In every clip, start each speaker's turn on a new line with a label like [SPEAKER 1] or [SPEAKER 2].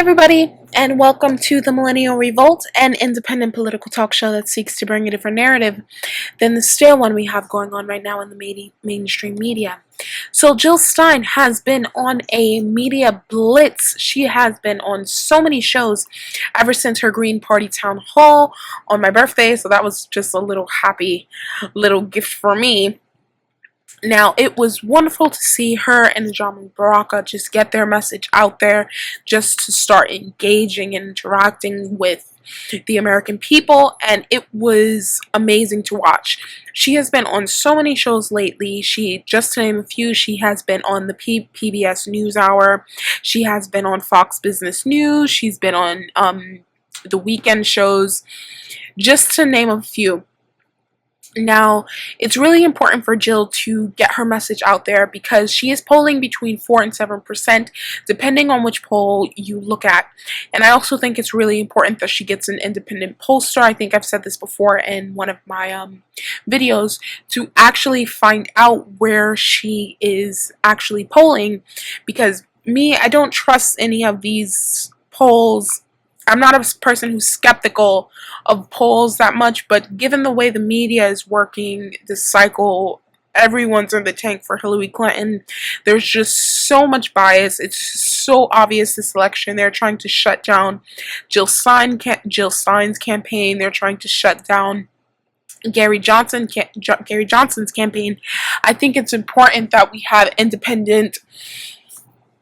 [SPEAKER 1] everybody, and welcome to the Millennial Revolt, an independent political talk show that seeks to bring a different narrative than the stale one we have going on right now in the mainstream media. So Jill Stein has been on a media blitz. She has been on so many shows ever since her Green Party town hall on my birthday, so that was just a little happy little gift for me. Now, it was wonderful to see her and John Baraka just get their message out there, just to start engaging and interacting with the American people, and it was amazing to watch. She has been on so many shows lately. Just to name a few, she has been on the PBS NewsHour. She has been on Fox Business News. She's been on the weekend shows, just to name a few. Now, it's really important for Jill to get her message out there because she is polling between 4 and 7%, depending on which poll you look at. And I also think it's really important that she gets an independent pollster. I think I've said this before in one of my videos, to actually find out where she is actually polling, because I don't trust any of these polls. I'm not a person who's skeptical of polls that much, but given the way the media is working this cycle, everyone's in the tank for Hillary Clinton. There's just so much bias. It's so obvious this election. They're trying to shut down Jill Stein's campaign. They're trying to shut down Gary Johnson's campaign. I think it's important that we have independent,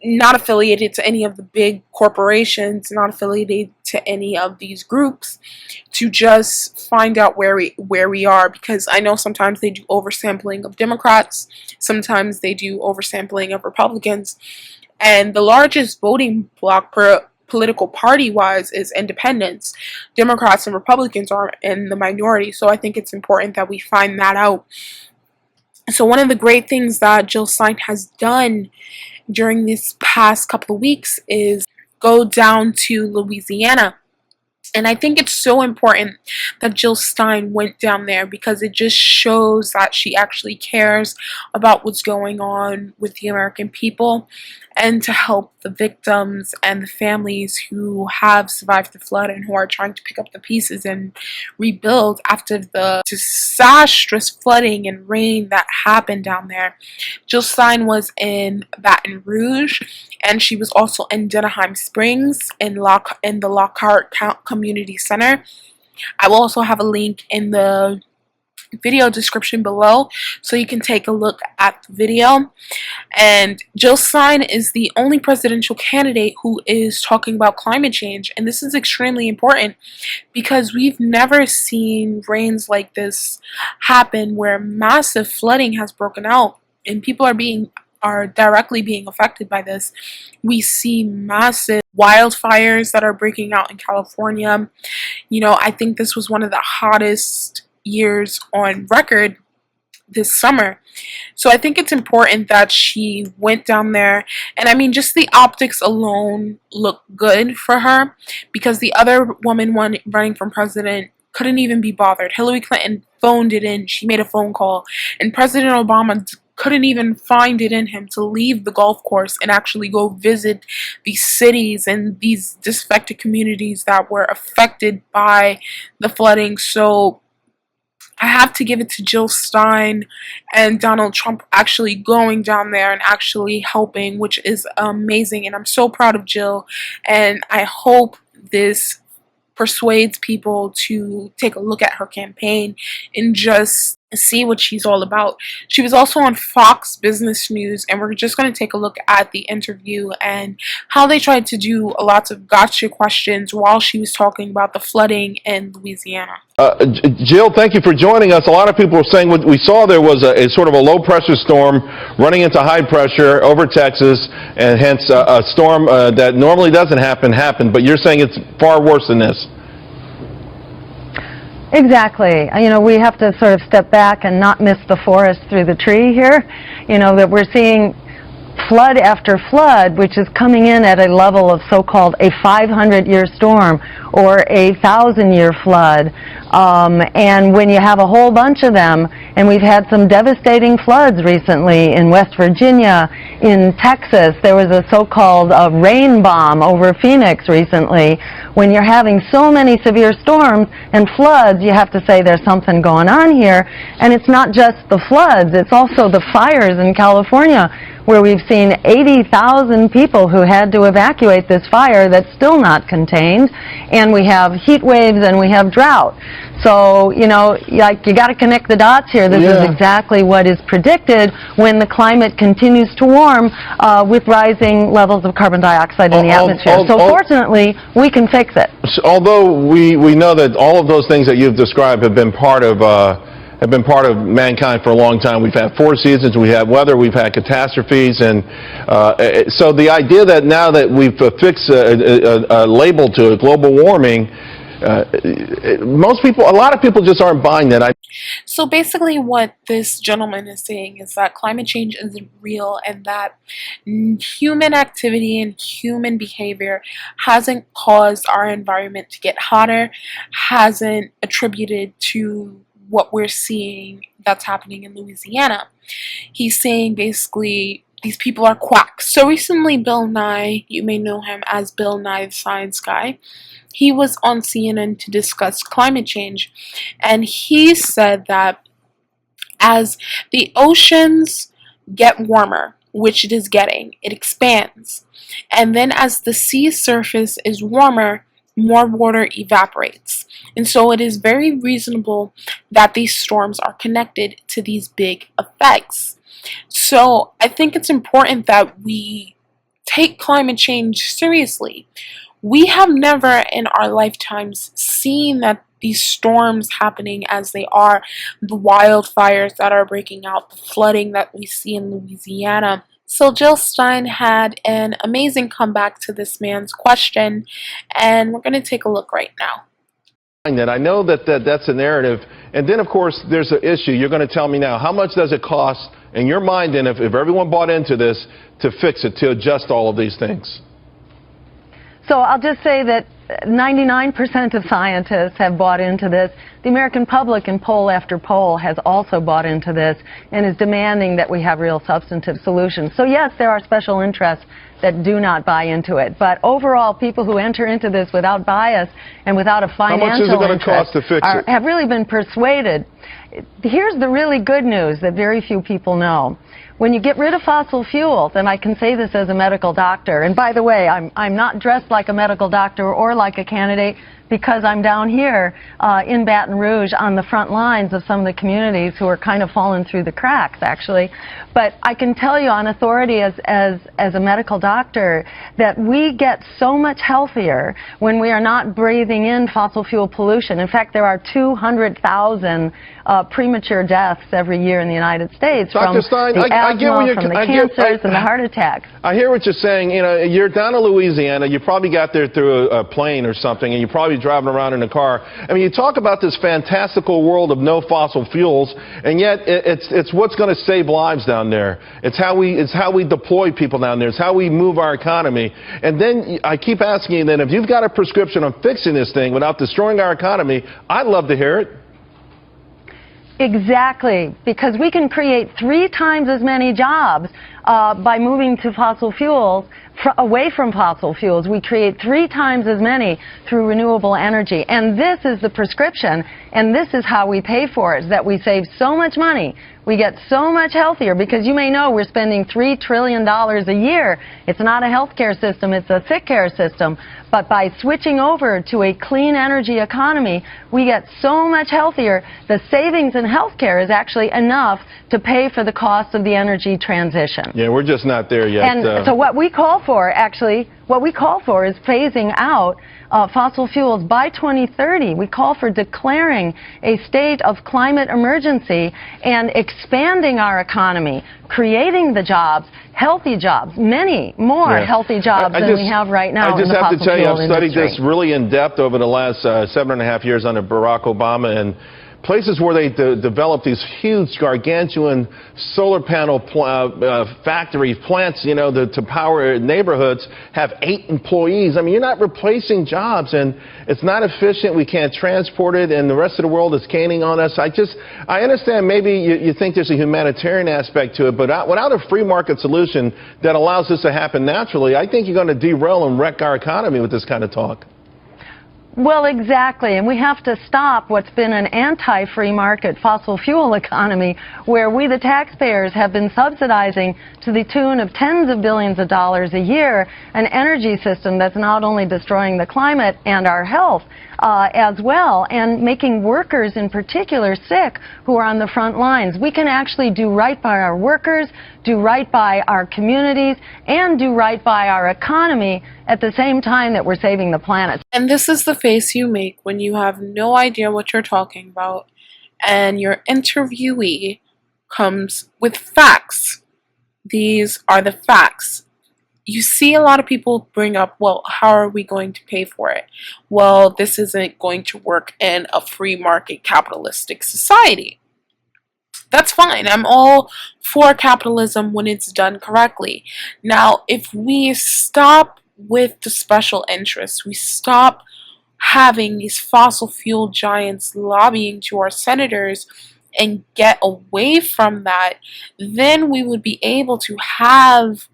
[SPEAKER 1] not affiliated to any of the big corporations, not affiliated to any of these groups, to just find out where we are, because I know sometimes they do oversampling of Democrats, sometimes they do oversampling of Republicans, and the largest voting bloc political party-wise is independents. Democrats and Republicans are in the minority, so I think it's important that we find that out. So one of the great things that Jill Stein has done during these past couple of weeks is go down to Louisiana. And I think it's so important that Jill Stein went down there, because it just shows that she actually cares about what's going on with the American people, and to help the victims and the families who have survived the flood and who are trying to pick up the pieces and rebuild after the disastrous flooding and rain that happened down there. Jill Stein was in Baton Rouge, and she was also in Denham Springs in the Lockhart Community Center. I will also have a link in the video description below so you can take a look at the video. And Jill Stein is the only presidential candidate who is talking about climate change, and this is extremely important because we've never seen rains like this happen, where massive flooding has broken out and people are directly being affected by this. We see massive wildfires that are breaking out in California. I think this was one of the hottest years on record this summer. So I think it's important that she went down there, and I mean, just the optics alone look good for her, because the other woman running for president couldn't even be bothered. Hillary Clinton phoned it in. She made a phone call, and President Obama couldn't even find it in him to leave the golf course and actually go visit these cities and these disaffected communities that were affected by the flooding. So I have to give it to Jill Stein and Donald Trump actually going down there and actually helping, which is amazing. And I'm so proud of Jill, and I hope this persuades people to take a look at her campaign and just see what she's all about. She was also on Fox Business News, and we're just going to take a look at the interview and how they tried to do lots of gotcha questions while she was talking about the flooding in Louisiana.
[SPEAKER 2] Jill, thank you for joining us. A lot of people were saying what we saw there was a sort of a low-pressure storm running into high pressure over Texas, and hence a storm that normally doesn't happened, but you're saying it's far worse than this.
[SPEAKER 3] Exactly. We have to sort of step back and not miss the forest through the tree here. That we're seeing flood after flood, which is coming in at a level of so-called a 500-year storm or a 1,000-year flood. And when you have a whole bunch of them, and we've had some devastating floods recently in West Virginia, in Texas, there was a so-called rain bomb over Phoenix recently. When you're having so many severe storms and floods, you have to say there's something going on here. And it's not just the floods, it's also the fires in California, where we've seen 80,000 people who had to evacuate this fire that's still not contained, and we have heat waves and we have drought. So, you know, like, you got to connect the dots here. This is exactly what is predicted when the climate continues to warm with rising levels of carbon dioxide in the atmosphere. So fortunately, we can fix it.
[SPEAKER 2] Although we know that all of those things that you've described have been part of mankind for a long time. We've had 4 seasons, we have weather, we've had catastrophes, and so the idea that now that we've fixed a label to it, global warming, a lot of people just aren't buying that.
[SPEAKER 1] So basically what this gentleman is saying is that climate change isn't real, and that human activity and human behavior hasn't caused our environment to get hotter, hasn't attributed to what we're seeing that's happening in Louisiana. He's saying basically these people are quacks. So recently Bill Nye, you may know him as Bill Nye the Science Guy, he was on CNN to discuss climate change, and he said that as the oceans get warmer, which it is getting, it expands, and then as the sea surface is warmer, more water evaporates. And so it is very reasonable that these storms are connected to these big effects. So I think it's important that we take climate change seriously. We have never in our lifetimes seen that these storms happening as they are, the wildfires that are breaking out, the flooding that we see in Louisiana. So Jill Stein had an amazing comeback to this man's question, and we're going to take a look right now.
[SPEAKER 2] I know that's a narrative, and then of course there's an issue. You're going to tell me now, how much does it cost in your mind, and if everyone bought into this, to fix it, to adjust all of these things?
[SPEAKER 3] So I'll just say that 99% of scientists have bought into this. The American public in poll after poll has also bought into this and is demanding that we have real substantive solutions. So yes, there are special interests that do not buy into it. But overall, people who enter into this without bias and without a financial interest have really been persuaded. Here's the really good news that very few people know. When you get rid of fossil fuels, and I can say this as a medical doctor, and by the way, I'm not dressed like a medical doctor or like a candidate, because I'm down here in Baton Rouge on the front lines of some of the communities who are kind of falling through the cracks, actually. But I can tell you on authority as a medical doctor that we get so much healthier when we are not breathing in fossil fuel pollution. In fact, there are 200,000 premature deaths every year in the United States from the asthma, from the cancers and the heart attacks.
[SPEAKER 2] I hear what you're saying. You know, you're down in Louisiana. You probably got there through a plane or something, and you probably driving around in a car. I mean, you talk about this fantastical world of no fossil fuels, and yet it's what's going to save lives down there. It's how we deploy people down there. It's how we move our economy. And then I keep asking you, then, if you've got a prescription on fixing this thing without destroying our economy, I'd love to hear it.
[SPEAKER 3] Exactly, because we can create 3 times as many jobs by moving to fossil fuels, away from fossil fuels. We create 3 times as many through renewable energy. And this is the prescription, and this is how we pay for it, is that we save so much money. We get so much healthier, because you may know we're spending $3 trillion a year. It's not a healthcare system, it's a sick care system. But by switching over to a clean energy economy, we get so much healthier. The savings in healthcare is actually enough to pay for the cost of the energy transition.
[SPEAKER 2] Yeah, we're just not there yet.
[SPEAKER 3] And so what we call for, actually, what we call for is phasing out fossil fuels by 2030. We call for declaring a state of climate emergency and expanding our economy, creating the jobs, healthy jobs, many more healthy jobs than we have right now in the fossil fuel industry. I just have to tell you, I've studied this really in depth over the last 7.5 years under Barack Obama, and
[SPEAKER 2] places where they develop these huge, gargantuan solar panel factory plants, you know, to power neighborhoods, have 8 employees. I mean, you're not replacing jobs, and it's not efficient. We can't transport it, and the rest of the world is caning on us. I understand maybe you think there's a humanitarian aspect to it, but without a free market solution that allows this to happen naturally, I think you're going to derail and wreck our economy with this kind of talk.
[SPEAKER 3] Well, exactly, and we have to stop what's been an anti-free market fossil fuel economy where we, the taxpayers, have been subsidizing to the tune of tens of billions of dollars a year an energy system that's not only destroying the climate and our health as well, and making workers in particular sick who are on the front lines. We can actually do right by our workers, do right by our communities, and do right by our economy at the same time that we're saving the planet.
[SPEAKER 1] And this is the face you make when you have no idea what you're talking about and your interviewee comes with facts. These are the facts. You see a lot of people bring up, well, how are we going to pay for it? Well, this isn't going to work in a free market capitalistic society. That's fine. I'm all for capitalism when it's done correctly. Now, if we stop with the special interests, we stop having these fossil fuel giants lobbying to our senators and get away from that, then we would be able to have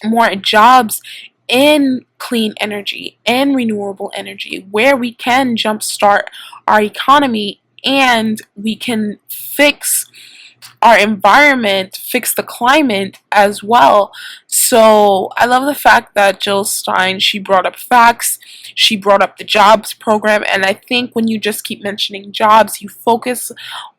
[SPEAKER 1] more jobs in clean energy and renewable energy where we can jumpstart our economy and we can fix our environment, fix the climate as well. So I love the fact that Jill Stein, she brought up facts, she brought up the jobs program, and I think when you just keep mentioning jobs, you focus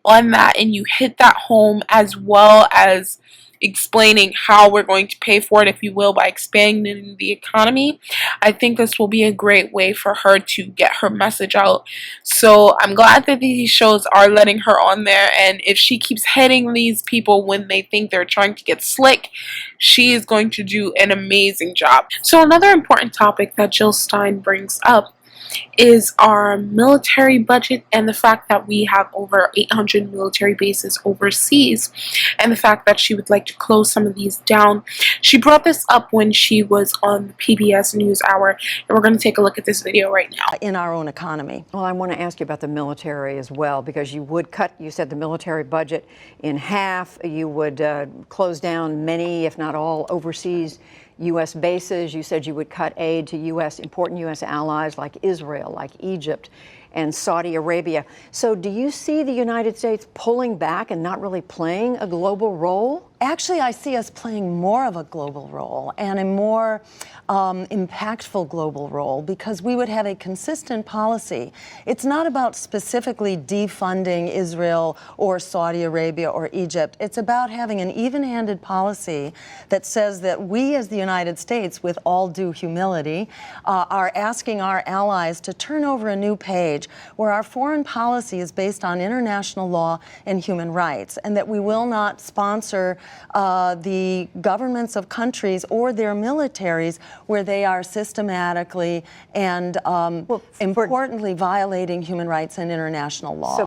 [SPEAKER 1] on that and you hit that home, as well as explaining how we're going to pay for it, if you will, by expanding the economy. I think this will be a great way for her to get her message out. So I'm glad that these shows are letting her on there, and if she keeps hitting these people when they think they're trying to get slick, she is going to do an amazing job. So another important topic that Jill Stein brings up is our military budget and the fact that we have over 800 military bases overseas, and the fact that she would like to close some of these down. She brought this up when she was on the PBS NewsHour, and we're going to take a look at this video right now.
[SPEAKER 4] In our own economy. Well, I want to ask you about the military as well, because you would cut, you said, the military budget in half. You would close down many, if not all, overseas U.S. bases. You said you would cut aid to important U.S. allies like Israel, like Egypt, and Saudi Arabia. So do you see the United States pulling back and not really playing a global role?
[SPEAKER 5] Actually, I see us playing more of a global role and a more impactful global role, because we would have a consistent policy. It's not about specifically defunding Israel or Saudi Arabia or Egypt. It's about having an even-handed policy that says that we as the United States, with all due humility, are asking our allies to turn over a new page where our foreign policy is based on international law and human rights, and that we will not sponsor the governments of countries or their militaries where they are systematically and importantly violating human rights and international law.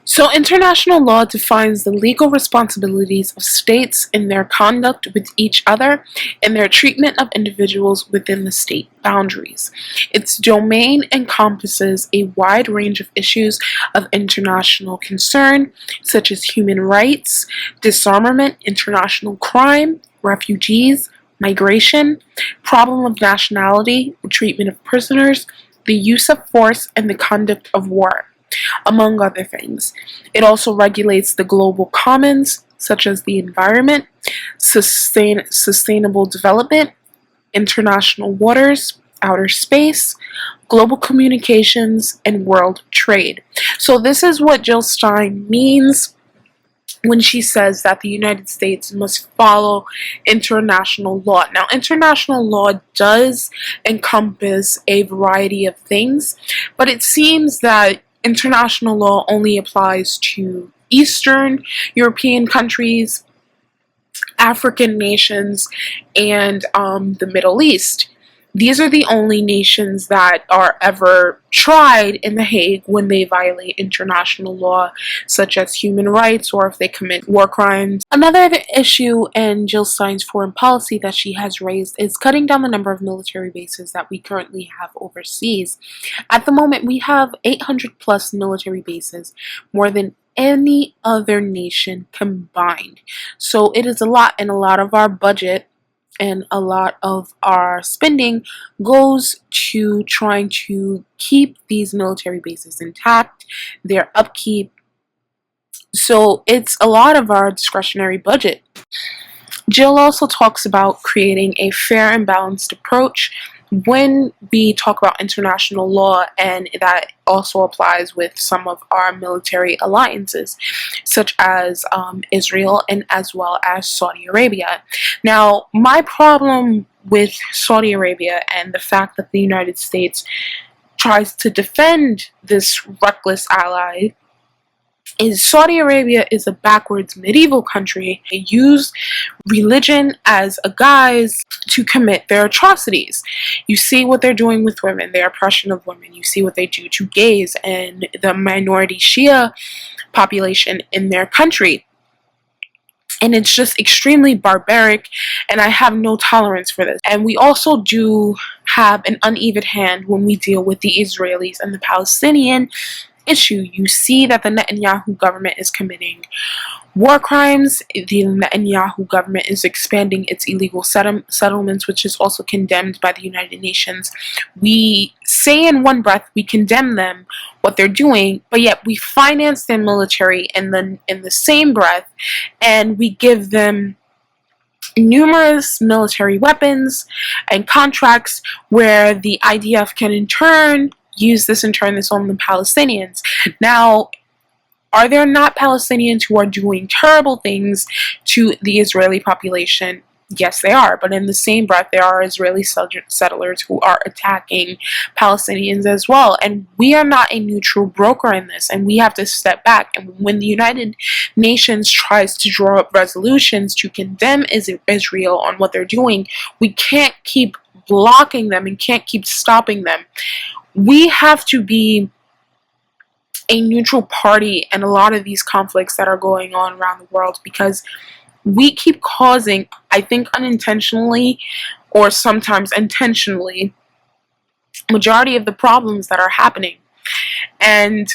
[SPEAKER 1] So international law defines the legal responsibilities of states in their conduct with each other and their treatment of individuals within the state boundaries. Its domain encompasses a wide range of issues of international concern, such as human rights, disarmament, international crime, refugees, migration, problem of nationality, the treatment of prisoners, the use of force, and the conduct of war, among other things. It also regulates the global commons, such as the environment, sustainable development, international waters, outer space, global communications, and world trade. So this is what Jill Stein means when she says that the United States must follow international law. Now, international law does encompass a variety of things, but it seems that international law only applies to Eastern European countries, African nations, and the Middle East. These are the only nations that are ever tried in The Hague when they violate international law, such as human rights or if they commit war crimes. Another issue in Jill Stein's foreign policy that she has raised is cutting down the number of military bases that we currently have overseas. At the moment, we have 800 plus military bases, more than any other nation combined. So it is a lot, and a lot of our budget and a lot of our spending goes to trying to keep these military bases intact, their upkeep. So it's a lot of our discretionary budget. Jill also talks about creating a fair and balanced approach when we talk about international law, and that also applies with some of our military alliances, such as Israel and as well as Saudi Arabia. Now, my problem with Saudi Arabia and the fact that the United States tries to defend this reckless ally is Saudi Arabia is a backwards medieval country. They use religion as a guise to commit their atrocities. You see what they're doing with women, their oppression of women. You see what they do to gays and the minority Shia population in their country. And it's just extremely barbaric, and I have no tolerance for this. And we also do have an uneven hand when we deal with the Israelis and the Palestinian issue. You see that the Netanyahu government is committing war crimes. The Netanyahu government is expanding its illegal settlements, which is also condemned by the United Nations. We say in one breath we condemn them, what they're doing, but yet we finance their military in the same breath, and we give them numerous military weapons and contracts where the IDF can in turn use this and turn this on the Palestinians. Now, are there not Palestinians who are doing terrible things to the Israeli population? Yes, they are. But in the same breath, there are Israeli settlers who are attacking Palestinians as well. And we are not a neutral broker in this, and we have to step back. And when the United Nations tries to draw up resolutions to condemn Israel on what they're doing, we can't keep blocking them and can't keep stopping them. We have to be a neutral party in a lot of these conflicts that are going on around the world, because we keep causing, I think unintentionally or sometimes intentionally, majority of the problems that are happening. And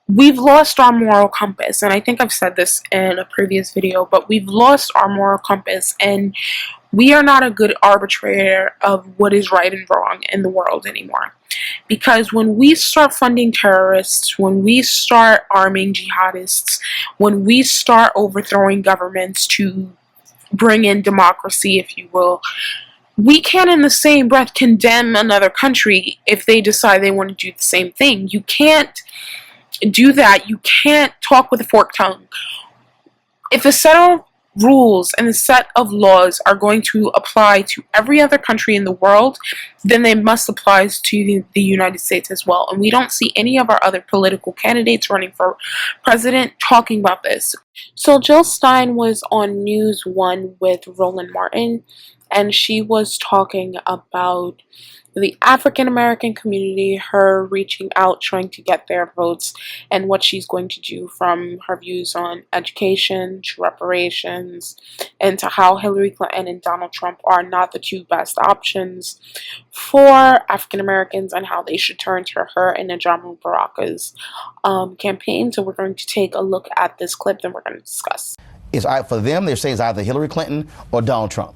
[SPEAKER 1] we've lost our moral compass, and I think I've said this in a previous video, but we've lost our moral compass, and we are not a good arbitrator of what is right and wrong in the world anymore. Because when we start funding terrorists, when we start arming jihadists, when we start overthrowing governments to bring in democracy, if you will, we can in the same breath condemn another country if they decide they want to do the same thing. You can't do that. You can't talk with a forked tongue. If a set of rules and a set of laws are going to apply to every other country in the world, then they must apply to the United States as well. And we don't see any of our other political candidates running for president talking about this. So Jill Stein was on News 1 with Roland Martin, and she was talking about the African American community, her reaching out, trying to get their votes, and what she's going to do, from her views on education to reparations, and to how Hillary Clinton and Donald Trump are not the two best options for African Americans, and how they should turn to her and Najam Baraka's campaign. So we're going to take a look at this clip, then we're going to discuss.
[SPEAKER 6] For them, they're saying it's either Hillary Clinton or Donald Trump.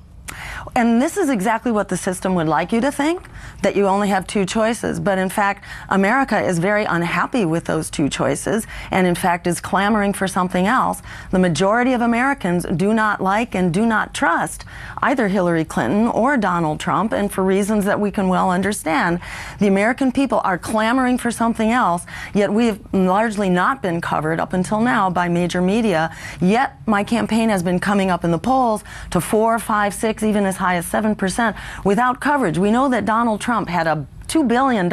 [SPEAKER 5] And this is exactly what the system would like you to think, that you only have two choices. But in fact, America is very unhappy with those two choices, and in fact is clamoring for something else. The majority of Americans do not like and do not trust either Hillary Clinton or Donald Trump, and for reasons that we can well understand. The American people are clamoring for something else, yet we've largely not been covered up until now by major media. Yet my campaign has been coming up in the polls to 4, 5, 6, even as high as 7% without coverage. We know that Donald Trump had a $2 billion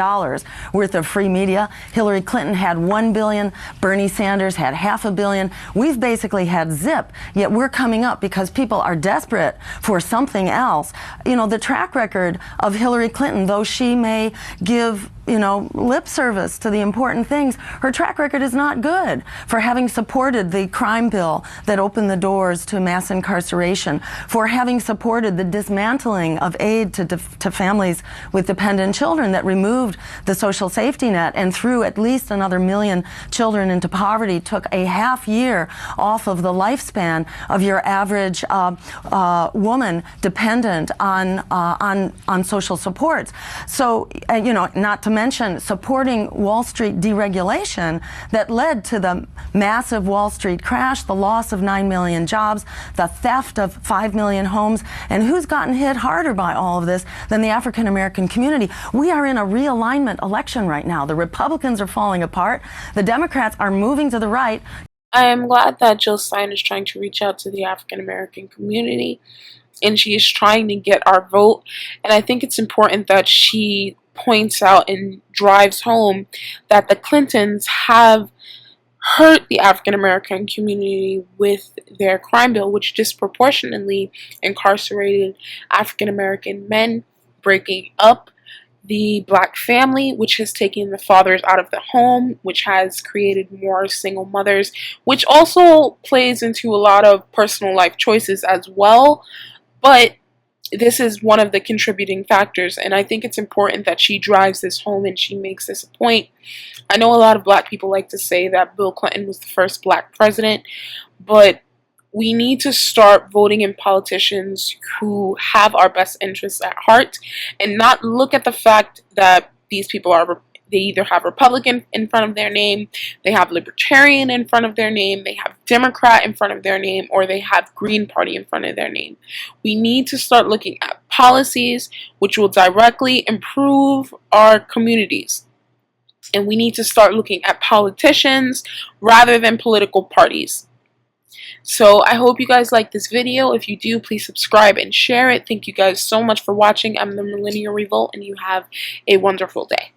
[SPEAKER 5] worth of free media. Hillary Clinton had $1 billion. Bernie Sanders had $500 million. We've basically had zip, yet we're coming up because people are desperate for something else. You know, the track record of Hillary Clinton, though she may give lip service to the important things, her track record is not good for having supported the crime bill that opened the doors to mass incarceration, for having supported the dismantling of aid to families with dependent children that removed the social safety net and threw at least another 1 million children into poverty, took a half year off of the lifespan of your average woman dependent on social supports. So, not to mention supporting Wall Street deregulation that led to the massive Wall Street crash, the loss of 9 million jobs, the theft of 5 million homes. And who's gotten hit harder by all of this than the African American community? We are in a realignment election right now. The Republicans are falling apart. The Democrats are moving to the right.
[SPEAKER 1] I am glad that Jill Stein is trying to reach out to the African American community, and she is trying to get our vote. And I think it's important that she points out and drives home that the Clintons have hurt the African American community with their crime bill, which disproportionately incarcerated African American men, breaking up the black family, which has taken the fathers out of the home, which has created more single mothers, which also plays into a lot of personal life choices as well. But this is one of the contributing factors, and I think it's important that she drives this home and she makes this a point. I know a lot of black people like to say that Bill Clinton was the first black president, but we need to start voting in politicians who have our best interests at heart and not look at the fact that these people they either have Republican in front of their name, they have Libertarian in front of their name, they have Democrat in front of their name, or they have Green Party in front of their name. We need to start looking at policies which will directly improve our communities. And we need to start looking at politicians rather than political parties. So I hope you guys like this video. If you do, please subscribe and share it. Thank you guys so much for watching. I'm the Millennial Revolt, and you have a wonderful day.